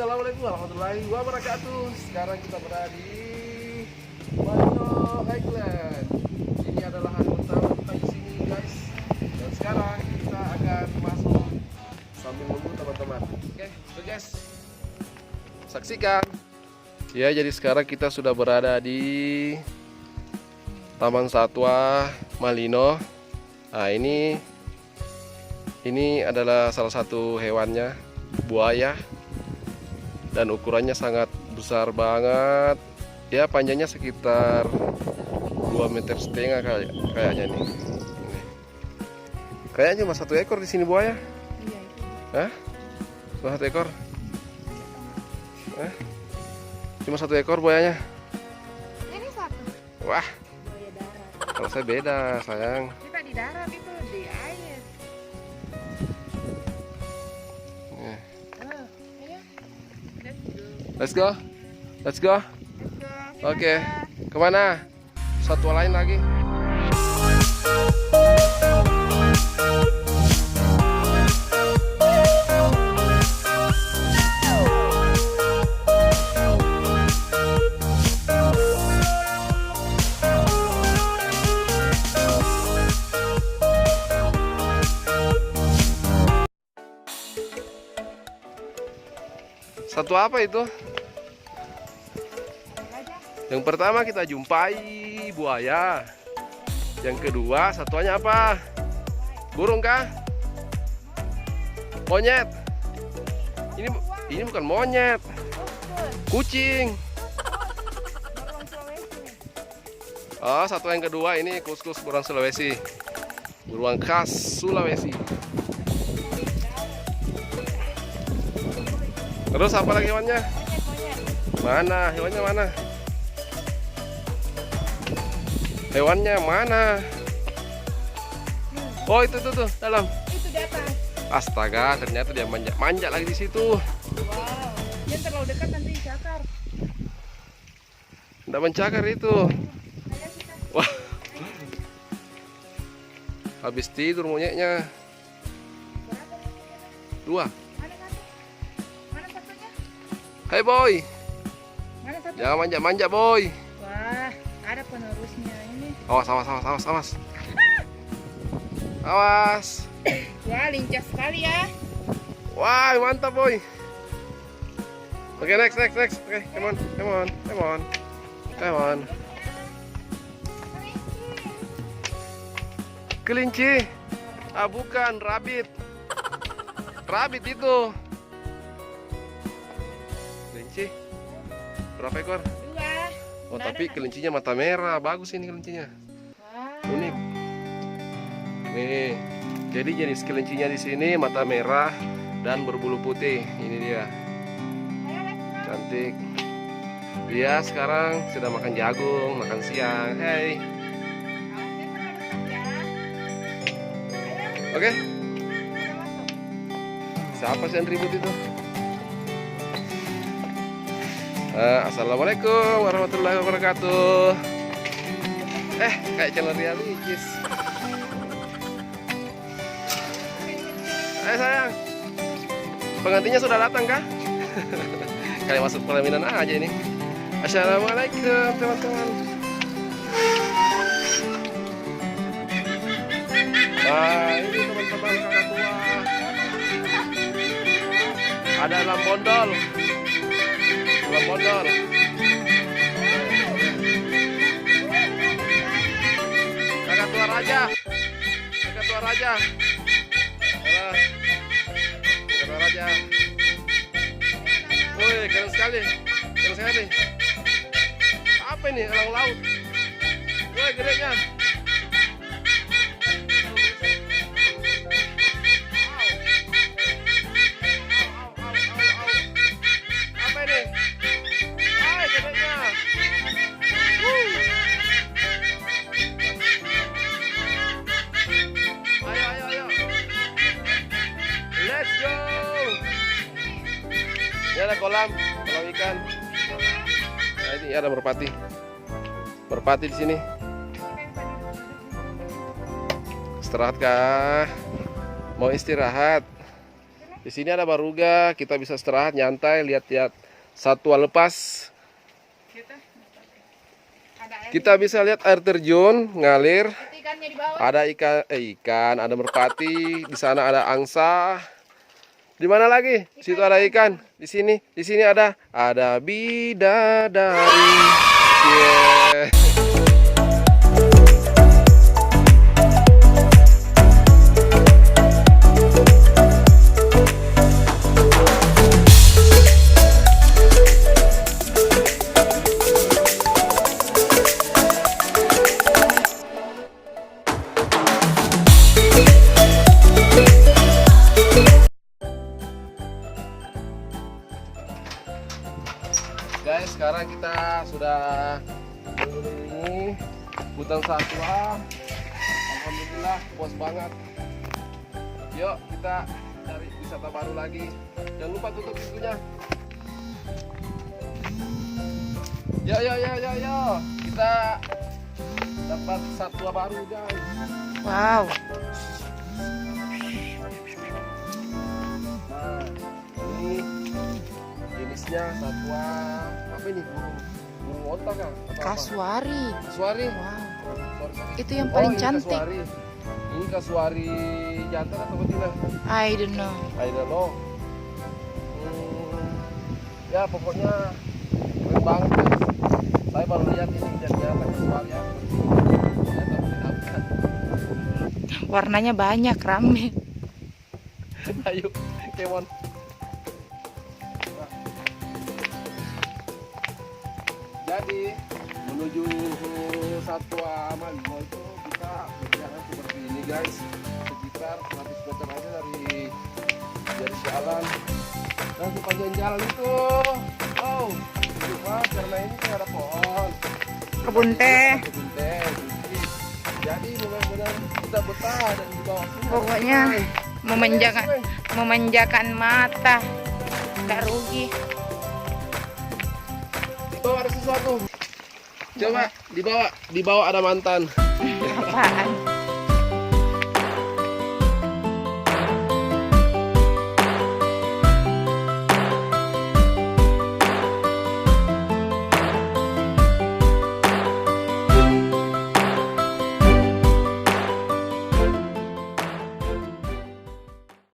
Assalamualaikum warahmatullahi wabarakatuh. Sekarang kita berada di Malino Highland. Ini adalah hari pertama kita di sini, guys. Dan sekarang kita akan masuk sambil menunggu teman-teman. Oke, guys. Saksikan. Ya, jadi sekarang kita sudah berada di Taman Satwa Malino. Nah, ini adalah salah satu hewannya, buaya. Dan ukurannya sangat besar banget. Ya, panjangnya sekitar 2,5 meter kayaknya nih. Kayaknya cuma satu ekor di sini buaya. Iya. Hah? Cuma satu ekor? Hah? Cuma satu ekor buayanya? Ini satu. Wah, Buaya darat. kalau saya beda, sayang. Kita di darat itu di air. Nih. Oh, ayo. Let's go. Let's go. Let's go. Oke. Kemana? Satwa lain lagi. Satwa apa itu? Yang pertama kita jumpai buaya. Yang kedua satuannya apa? Burung kah? Monyet. Ini bukan monyet. Kucing. Oh, satwa yang kedua ini kus-kus beruang Sulawesi. Beruang khas Sulawesi. Terus apa lagi hewannya? Mana? Hewannya mana? Hewannya mana? Oh, itu tuh dalam. Itu di atas. Astaga, ternyata dia manja lagi di situ. Wow. Dia terlalu dekat nanti cakar. Nggak mencakar itu. Wah. Habis tidur monyetnya. Dua. Mana satunya? Hai boy. Mana satu? Jangan manja-manja boy. Wah, ada penerusnya ini. Awas. Awas. Wah, lincah sekali ya. Wah, mantap boy. Oke, next. Oke, come on. Kelinci. Ah, bukan, rabbit. Rabbit itu. Kelinci. Berapa ekor? Dua. Oh, tapi kelincinya mata merah. Bagus ini kelincinya. Wah. Unik. Nih. Jadi jenis kelincinya di sini mata merah dan berbulu putih. Ini dia. Cantik. Dia sekarang sedang makan jagung, makan siang. Hey. Oke. Siapa sih yang ribut itu? Assalamualaikum warahmatullahi wabarakatuh. Kayak channel Ria Ricis. Sayang, pengantinnya sudah datang kah? Kayak masuk pelaminan aja ini. Assalamualaikum teman-teman. Ini teman-teman kakak tua. Ada dalam bondol. Kakak tua raja. Woi, keren sekali. Apa ini? Elang laut. Woi, gedenya. Apa ini? Gedenya. Ayo. Let's go. Ini ada kolam ikan. Nah, ini ada merpati. Merpati di sini. Istirahat kah? Mau istirahat? Di sini ada baruga, kita bisa istirahat, nyantai, lihat-lihat satwa lepas. Ada air. Kita bisa lihat air terjun ngalir. Itu ikannya di bawah. Ada ikan, ada merpati, di sana ada angsa. Di mana lagi? Di situ ada ikan. Di sini ada bidadari. Yeah. Guys, sekarang kita sudah mengelilingi hutan satwa. Alhamdulillah, puas banget. Yuk, kita cari wisata baru lagi. Jangan lupa tutup pintunya. Yo. Kita dapat satwa baru, guys. Wow. Nah, ini jenisnya satwa apa ini? Burung otak kan? Kasuari. Kasuari. Wow. Sorry. Itu yang paling ini cantik. Kasuari. Ini kasuari jantan atau betina? I don't know. I don't know. Ya pokoknya keren banget guys. Saya baru lihat ini jantan kasuari ya. Ternyata menyenangkan. Warnanya banyak, rame. Ayo, Kemon. Jadi menuju satwa Manimo itu kita berjalan seperti ini guys, sekitar 100 meter aja dari jalan dan sepanjang jalan itu, cuma karena ini kan ada pohon, Kebun teh. kebun teh, jadi benar-benar kita betah dan di bawah sungai. Pokoknya memanjakan mata. Nggak rugi. Itu ada sesuatu. Coba dibawa ada mantan. Apaan?